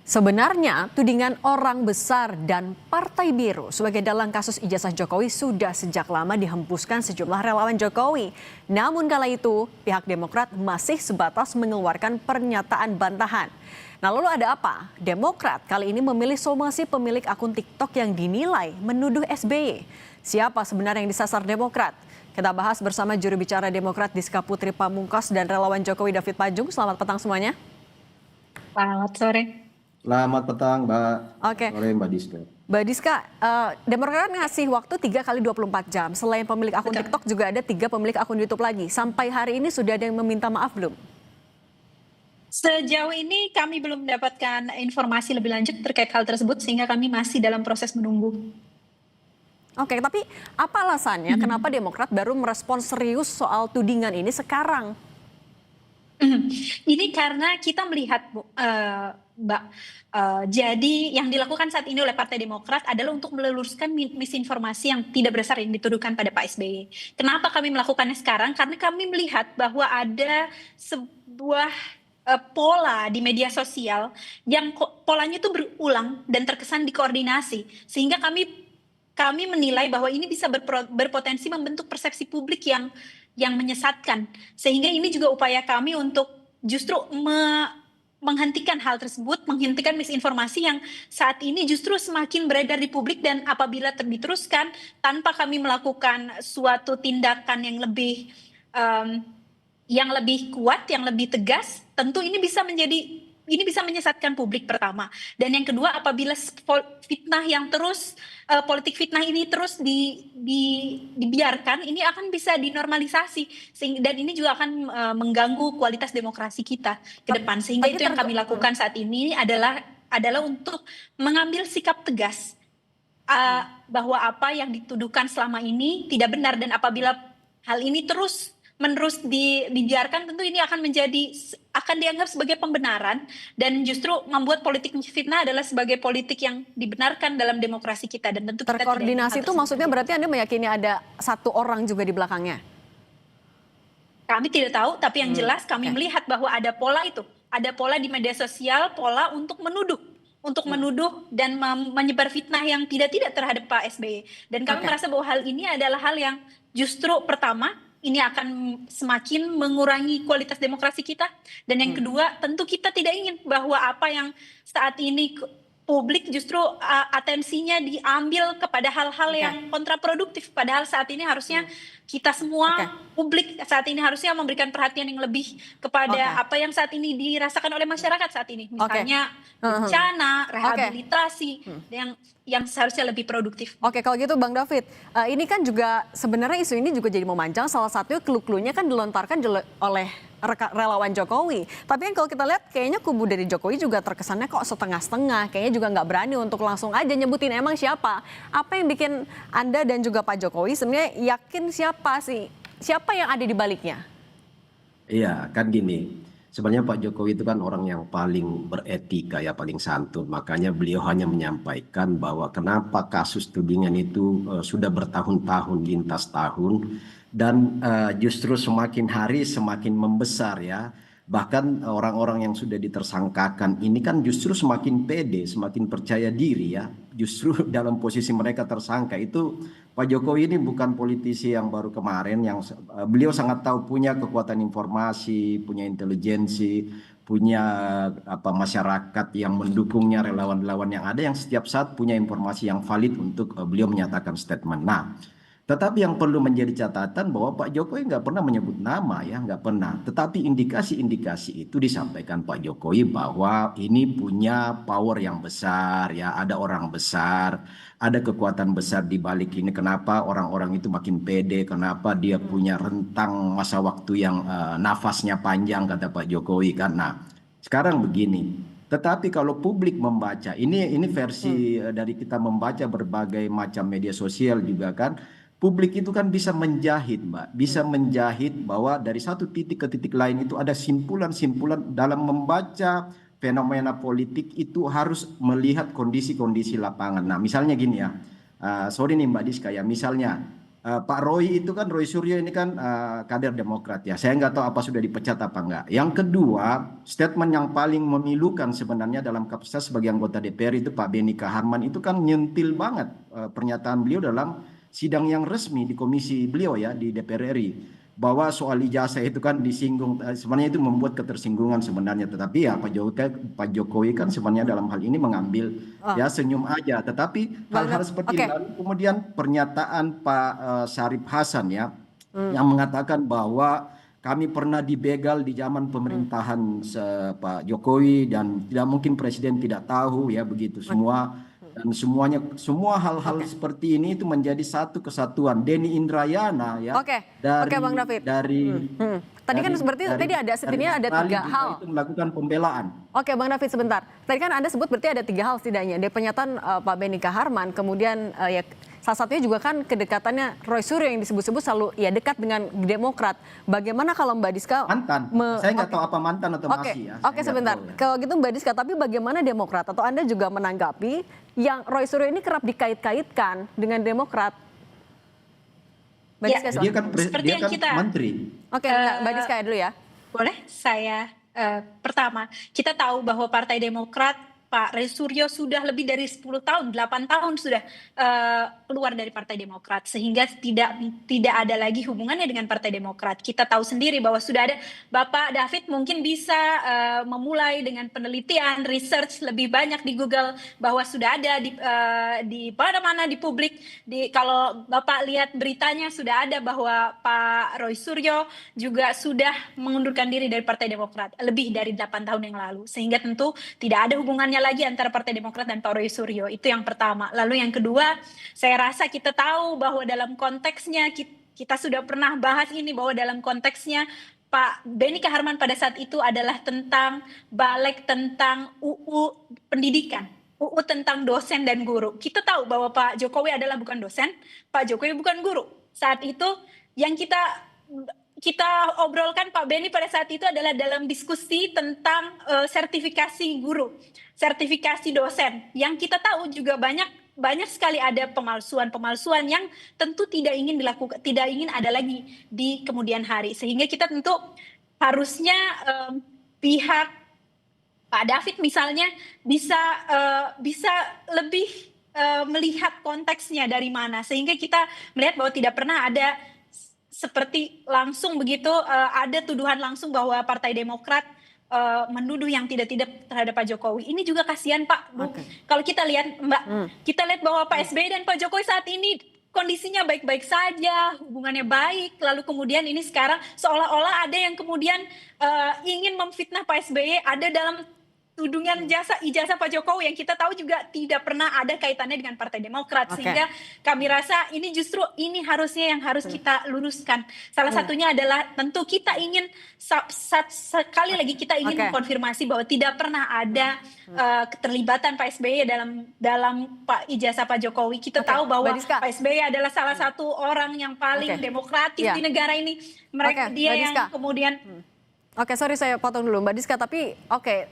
Sebenarnya, tudingan orang besar dan Partai Biru sebagai dalang kasus ijazah Jokowi sudah sejak lama dihembuskan sejumlah relawan Jokowi. Namun kala itu, pihak Demokrat masih sebatas mengeluarkan pernyataan bantahan. Nah lalu ada apa? Demokrat kali ini memilih somasi pemilik akun TikTok yang dinilai menuduh SBY. Siapa sebenarnya yang disasar Demokrat? Kita bahas bersama juru bicara Demokrat Diska Putri Pamungkas dan relawan Jokowi David Pajung. Selamat petang semuanya. Selamat sore. Selamat petang, Mbak. Oke. Sore, Mbak Diska. Mbak Diska, Demokrat ngasih waktu 3 kali 24 jam. Selain pemilik akun TikTok juga ada 3 pemilik akun YouTube lagi. Sampai hari ini sudah ada yang meminta maaf belum? Sejauh ini kami belum mendapatkan informasi lebih lanjut terkait hal tersebut sehingga kami masih dalam proses menunggu. Oke, tapi apa alasannya kenapa Demokrat baru merespons serius soal tudingan ini sekarang? Ini karena kita melihat, Mbak, jadi yang dilakukan saat ini oleh Partai Demokrat adalah untuk meluruskan misinformasi yang tidak berdasar yang dituduhkan pada Pak SBY. Kenapa kami melakukannya sekarang? Karena kami melihat bahwa ada sebuah pola di media sosial yang polanya itu berulang dan terkesan dikoordinasi, sehingga kami menilai bahwa ini bisa berpotensi membentuk persepsi publik yang menyesatkan, sehingga ini juga upaya kami untuk justru menghentikan hal tersebut, menghentikan misinformasi yang saat ini justru semakin beredar di publik, dan apabila diteruskan tanpa kami melakukan suatu tindakan yang lebih kuat, yang lebih tegas, tentu ini bisa menyesatkan publik pertama. Dan yang kedua, apabila fitnah yang terus politik fitnah ini terus dibiarkan, ini akan bisa dinormalisasi, dan ini juga akan mengganggu kualitas demokrasi kita ke depan. Sehingga itu yang kami lakukan saat ini adalah untuk mengambil sikap tegas bahwa apa yang dituduhkan selama ini tidak benar, dan apabila hal ini menerus dibiarkan, tentu ini akan dianggap sebagai pembenaran, dan justru membuat politik fitnah adalah sebagai politik yang dibenarkan dalam demokrasi kita, dan tentu kita terkoordinasi itu maksudnya berarti Anda meyakini ada satu orang juga di belakangnya? Kami tidak tahu, tapi yang jelas kami melihat bahwa ada pola itu, ada pola di media sosial, pola untuk menuduh dan menyebar fitnah yang tidak terhadap Pak SBY. Dan kami merasa bahwa hal ini adalah hal yang justru pertama, ini akan semakin mengurangi kualitas demokrasi kita. Dan yang kedua, tentu kita tidak ingin bahwa apa yang saat ini publik justru atensinya diambil kepada hal-hal yang kontraproduktif. Padahal saat ini harusnya kita semua, publik saat ini harusnya memberikan perhatian yang lebih kepada apa yang saat ini dirasakan oleh masyarakat saat ini. Misalnya bencana, rehabilitasi, yang seharusnya lebih produktif. Oke, kalau gitu Bang David, ini kan juga sebenarnya isu ini juga jadi memanjang, salah satunya clue-cluenya kan dilontarkan oleh relawan Jokowi. Tapi kan kalau kita lihat kayaknya kubu dari Jokowi juga terkesannya kok setengah-setengah, kayaknya juga nggak berani untuk langsung aja nyebutin emang siapa. Apa yang bikin Anda dan juga Pak Jokowi sebenarnya yakin siapa yang ada di baliknya? Iya, kan gini. Sebenarnya Pak Jokowi itu kan orang yang paling beretika, ya paling santun. Makanya beliau hanya menyampaikan bahwa kenapa kasus tudingan itu sudah bertahun-tahun, lintas tahun, dan justru semakin hari semakin membesar ya. Bahkan orang-orang yang sudah ditersangkakan ini kan justru semakin pede, semakin percaya diri ya. Justru dalam posisi mereka tersangka itu, Pak Jokowi ini bukan politisi yang baru kemarin, yang beliau sangat tahu, punya kekuatan informasi, punya intelijensi, punya masyarakat yang mendukungnya, relawan-relawan yang ada yang setiap saat punya informasi yang valid untuk beliau menyatakan statement. Nah, tetapi yang perlu menjadi catatan bahwa Pak Jokowi nggak pernah menyebut nama ya, nggak pernah. Tetapi indikasi-indikasi itu disampaikan Pak Jokowi bahwa ini punya power yang besar ya, ada orang besar, ada kekuatan besar di balik ini. Kenapa orang-orang itu makin pede, kenapa dia punya rentang masa waktu yang nafasnya panjang, kata Pak Jokowi kan. Nah, sekarang begini. Tetapi kalau publik membaca, ini versi dari kita membaca berbagai macam media sosial juga kan, publik itu kan bisa menjahit, Mbak, bisa menjahit bahwa dari satu titik ke titik lain itu ada simpulan-simpulan. Dalam membaca fenomena politik itu harus melihat kondisi-kondisi lapangan. Nah, misalnya gini ya, sorry nih Mbak Diska ya, misalnya Pak Roy itu kan, Roy Suryo ini kan kader Demokrat ya. Saya nggak tahu apa sudah dipecat apa enggak. Yang kedua, statement yang paling memilukan sebenarnya dalam kapasitas sebagai anggota DPR itu Pak Benny Kaharman itu kan nyentil banget pernyataan beliau dalam sidang yang resmi di komisi beliau ya di DPR RI. Bahwa soal ijazah itu kan disinggung, sebenarnya itu membuat ketersinggungan sebenarnya. Tetapi ya Pak Jokowi kan sebenarnya dalam hal ini mengambil ya senyum aja. Tetapi hal-hal seperti Oke. lalu kemudian pernyataan Pak Syarif Hasan ya yang mengatakan bahwa kami pernah dibegal di zaman pemerintahan Pak Jokowi dan tidak mungkin presiden tidak tahu ya begitu semua. Dan semua hal-hal seperti ini itu menjadi satu kesatuan. Denny Indrayana ya Oke, Bang David. Tadi kan seperti tadi ada setidaknya ada 3 hal. Itu melakukan pembelaan. Oke, Bang David sebentar. Tadi kan Anda sebut berarti ada 3 hal setidaknya. Dari pernyataan Pak Benny Kaharman, kemudian ya salah satunya juga kan kedekatannya Roy Suryo yang disebut-sebut selalu ya dekat dengan Demokrat. Bagaimana kalau Mbak Diska Mantan. Saya nggak tahu apa mantan atau masih ya. Oke, sebentar. Kalau gitu Mbak Diska, tapi bagaimana Demokrat atau Anda juga menanggapi yang Roy Suryo ini kerap dikait-kaitkan dengan Demokrat? Mbak Diska, Dia kan seperti dia yang kan kita menteri. Oke, Mbak Diska dulu ya. boleh saya pertama, kita tahu bahwa Partai Demokrat Pak Roy Suryo sudah lebih dari 10 tahun, 8 tahun sudah keluar dari Partai Demokrat, sehingga tidak ada lagi hubungannya dengan Partai Demokrat. Kita tahu sendiri bahwa sudah ada Bapak David mungkin bisa memulai dengan penelitian, research lebih banyak di Google bahwa sudah ada di mana-mana di publik. Kalau Bapak lihat beritanya sudah ada bahwa Pak Roy Suryo juga sudah mengundurkan diri dari Partai Demokrat lebih dari 8 tahun yang lalu, sehingga tentu tidak ada hubungannya lagi antara Partai Demokrat dan Pak Roy Suryo. Itu yang pertama. Lalu yang kedua, saya rasa kita tahu bahwa dalam konteksnya kita sudah pernah bahas ini, bahwa dalam konteksnya Pak Benny Kaharman pada saat itu adalah tentang balik tentang UU pendidikan, UU tentang dosen dan guru. Kita tahu bahwa Pak Jokowi adalah bukan dosen, Pak Jokowi bukan guru. Saat itu yang kita obrolkan Pak Benny pada saat itu adalah dalam diskusi tentang sertifikasi guru, sertifikasi dosen, yang kita tahu juga banyak sekali ada pemalsuan yang tentu tidak ingin dilakukan, tidak ingin ada lagi di kemudian hari, sehingga kita tentu harusnya pihak Pak David misalnya bisa lebih melihat konteksnya dari mana, sehingga kita melihat bahwa tidak pernah ada seperti langsung begitu ada tuduhan langsung bahwa Partai Demokrat menuduh yang tidak terhadap Pak Jokowi. Ini juga kasihan Pak. Kalau kita lihat Mbak, kita lihat bahwa Pak SBY dan Pak Jokowi saat ini kondisinya baik-baik saja, hubungannya baik. Lalu kemudian ini sekarang seolah-olah ada yang kemudian ingin memfitnah Pak SBY ada dalam tudungan ijazah Pak Jokowi yang kita tahu juga tidak pernah ada kaitannya dengan Partai Demokrat. Sehingga kami rasa ini justru ini harusnya yang harus kita luruskan. Salah satunya adalah tentu kita ingin sekali lagi kita ingin mengkonfirmasi bahwa tidak pernah ada keterlibatan Pak SBY dalam ijazah Pak Jokowi. Kita tahu bahwa Pak SBY adalah salah satu orang yang paling demokratis di negara ini. Dia yang kemudian Oke, sorry saya potong dulu Mbak Diska, tapi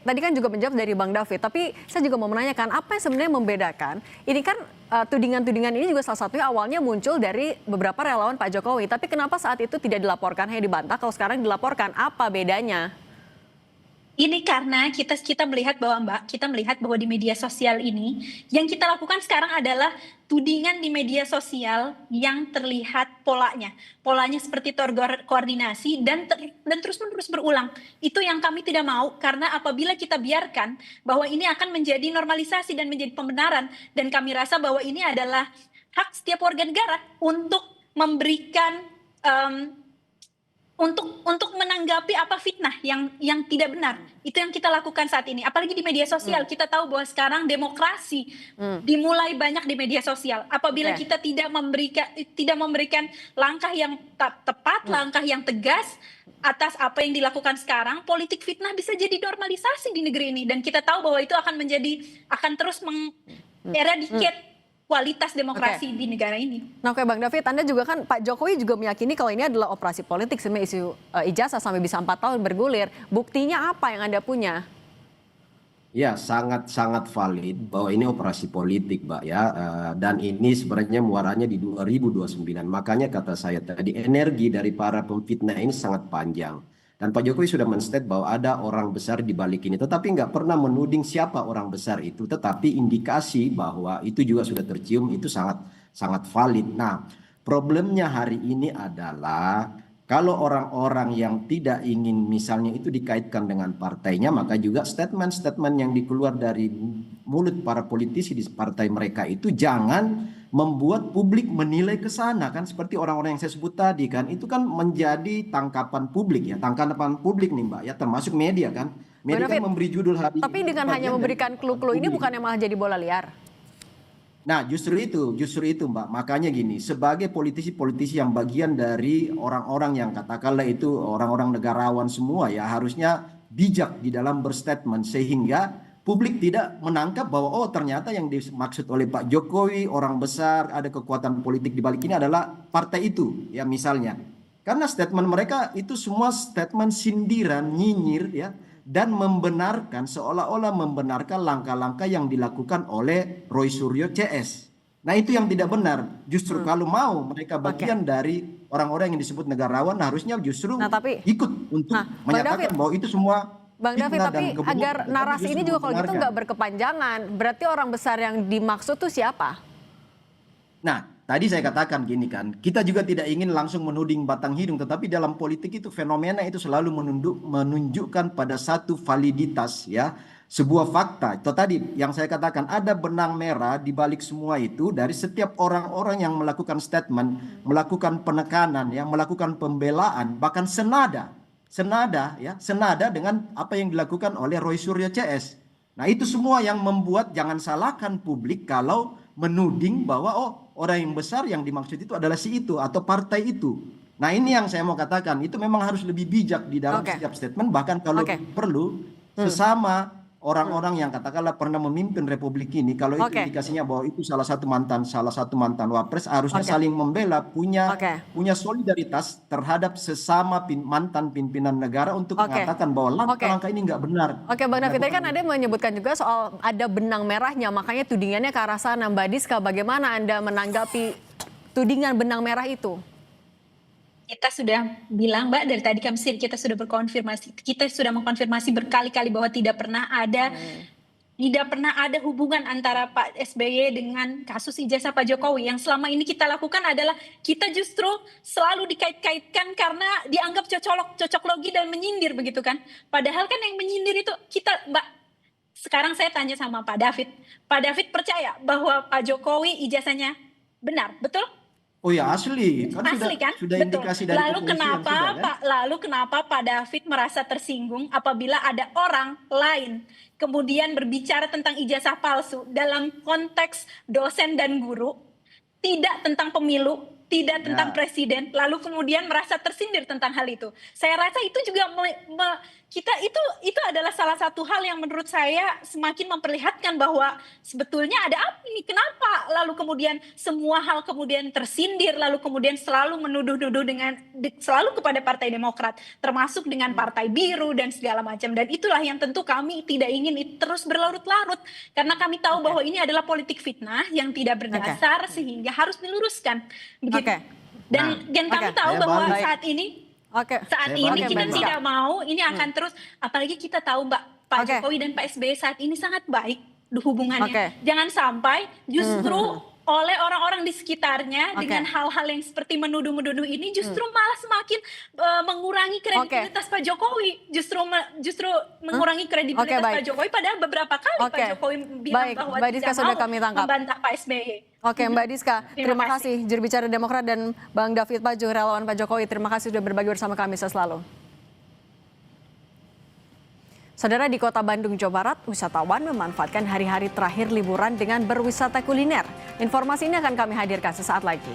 tadi kan juga menjawab dari Bang David, tapi saya juga mau menanyakan apa yang sebenarnya membedakan, ini kan tudingan-tudingan ini juga salah satunya awalnya muncul dari beberapa relawan Pak Jokowi, tapi kenapa saat itu tidak dilaporkan, hanya dibantah, kalau sekarang dilaporkan, apa bedanya? Ini karena kita melihat bahwa kita melihat bahwa di media sosial ini yang kita lakukan sekarang adalah tudingan di media sosial yang terlihat polanya seperti terkoordinasi dan terus-menerus berulang. Itu yang kami tidak mau, karena apabila kita biarkan bahwa ini akan menjadi normalisasi dan menjadi pembenaran, dan kami rasa bahwa ini adalah hak setiap warga negara untuk memberikan untuk menanggapi apa fitnah yang tidak benar. Itu yang kita lakukan saat ini, apalagi di media sosial. Kita tahu bahwa sekarang demokrasi dimulai banyak di media sosial. Apabila kita tidak memberikan langkah yang tepat, langkah yang tegas atas apa yang dilakukan sekarang, politik fitnah bisa jadi normalisasi di negeri ini, dan kita tahu bahwa itu akan terus mengeradicate kualitas demokrasi di negara ini. Nah, Bang David, Anda juga kan Pak Jokowi juga meyakini kalau ini adalah operasi politik, sebenarnya isu ijazah sampai bisa 4 tahun bergulir. Buktinya apa yang Anda punya? Ya, sangat-sangat valid bahwa ini operasi politik, Mbak ya. Dan ini sebenarnya muaranya di 2029. Makanya kata saya tadi, energi dari para pemfitnah ini sangat panjang. Dan Pak Jokowi sudah men-state bahwa ada orang besar di balik ini. Tetapi nggak pernah menuding siapa orang besar itu. Tetapi indikasi bahwa itu juga sudah tercium, itu sangat sangat valid. Nah, problemnya hari ini adalah kalau orang-orang yang tidak ingin misalnya itu dikaitkan dengan partainya, maka juga statement-statement yang dikeluar dari mulut para politisi di partai mereka itu jangan membuat publik menilai ke sana kan, seperti orang-orang yang saya sebut tadi kan, itu kan menjadi tangkapan publik ya, tangkapan publik nih Mbak ya, termasuk media kan. Bang Media kan David, memberi judul hari tapi ini dengan hanya bagian dari memberikan tangkapan clue-clue ini publik. bukannya malah jadi bola liar? Nah, justru itu, Mbak. Makanya gini, sebagai politisi-politisi yang bagian dari orang-orang yang katakanlah itu orang-orang negarawan semua ya, harusnya bijak di dalam berstatement sehingga publik tidak menangkap bahwa oh ternyata yang dimaksud oleh Pak Jokowi orang besar ada kekuatan politik di balik ini adalah partai itu ya misalnya. Karena statement mereka itu semua statement sindiran, nyinyir ya, dan membenarkan seolah-olah membenarkan langkah-langkah yang dilakukan oleh Roy Suryo CS. Nah, itu yang tidak benar. Justru kalau mau mereka Oke. bagian dari orang-orang yang disebut negarawan, harusnya justru Nah, tapi ikut untuk Bang menyatakan David, bahwa itu semua Bang David, fitnah dan tapi kebohongan. agar Tetapi narasi justru ini juga kalau gitu membenarkan. nggak berkepanjangan, berarti orang besar yang dimaksud tuh siapa? Nah, tadi saya katakan gini kan, kita juga tidak ingin langsung menuding batang hidung, tetapi dalam politik itu fenomena itu selalu menunjukkan pada satu validitas ya, sebuah fakta. Itu tadi yang saya katakan ada benang merah di balik semua itu dari setiap orang-orang yang melakukan statement, melakukan penekanan, yang melakukan pembelaan, bahkan senada dengan apa yang dilakukan oleh Roy Suryo CS. Nah, itu semua yang membuat jangan salahkan publik kalau menuding bahwa oh orang yang besar yang dimaksud itu adalah si itu atau partai itu. Nah, ini yang saya mau katakan, itu memang harus lebih bijak di dalam Oke. setiap statement, bahkan kalau Oke. perlu sesama orang-orang yang katakanlah pernah memimpin republik ini, kalau itu Oke. indikasinya bahwa itu salah satu mantan wapres, harusnya Oke. saling membela, punya Oke. solidaritas terhadap sesama mantan pimpinan negara untuk Oke. mengatakan bahwa Oke. langkah-langkah ini nggak benar. Oke, Bang David, tadi kan Dilakukan. ada menyebutkan juga soal ada benang merahnya, makanya tudingannya ke arah sana. Mbak Diska, bagaimana Anda menanggapi tudingan benang merah itu? Kita sudah bilang, Mbak, dari tadi kita sudah mengkonfirmasi berkali-kali bahwa tidak pernah ada hubungan antara Pak SBY dengan kasus ijazah Pak Jokowi. Yang selama ini kita lakukan adalah kita justru selalu dikait-kaitkan karena dianggap cocok logi dan menyindir begitu kan. Padahal kan yang menyindir itu kita, Mbak. Sekarang saya tanya sama Pak David. Pak David percaya bahwa Pak Jokowi ijazahnya benar, betul? Oh ya asli, kan Asli kan? sudah Betul. indikasi dari kepolisian sudah, kan? Lalu kenapa Pak David merasa tersinggung apabila ada orang lain kemudian berbicara tentang ijazah palsu dalam konteks dosen dan guru, tidak tentang pemilu, tidak tentang presiden, lalu kemudian merasa tersindir tentang hal itu. Saya rasa itu juga itu adalah salah satu hal yang menurut saya semakin memperlihatkan bahwa sebetulnya ada apa ini, kenapa lalu kemudian semua hal kemudian tersindir, lalu kemudian selalu menuduh-nuduh selalu kepada Partai Demokrat, termasuk dengan Partai Biru dan segala macam. Dan itulah yang tentu kami tidak ingin itu terus berlarut-larut, karena kami tahu bahwa ini adalah politik fitnah yang tidak berdasar sehingga harus diluruskan. Begitu. Dan kami tahu bahwa saat ini kita tidak mau ini akan terus, apalagi kita tahu Pak Jokowi dan Pak SBY saat ini sangat baik hubungannya. Jangan sampai justru oleh orang-orang di sekitarnya dengan hal-hal yang seperti menuduh-menuduh ini justru malah semakin mengurangi kredibilitas Pak Jokowi, justru mengurangi kredibilitas Pak Jokowi, padahal beberapa kali Pak Jokowi bilang bahwa tidak mau membantah Pak SBY. Oke, Mbak Diska, terima kasih. Juru bicara Demokrat dan Bang David Pajuh, relawan Pak Jokowi, terima kasih sudah berbagi bersama kami selalu. Saudara, di Kota Bandung, Jawa Barat, wisatawan memanfaatkan hari-hari terakhir liburan dengan berwisata kuliner. Informasi ini akan kami hadirkan sesaat lagi.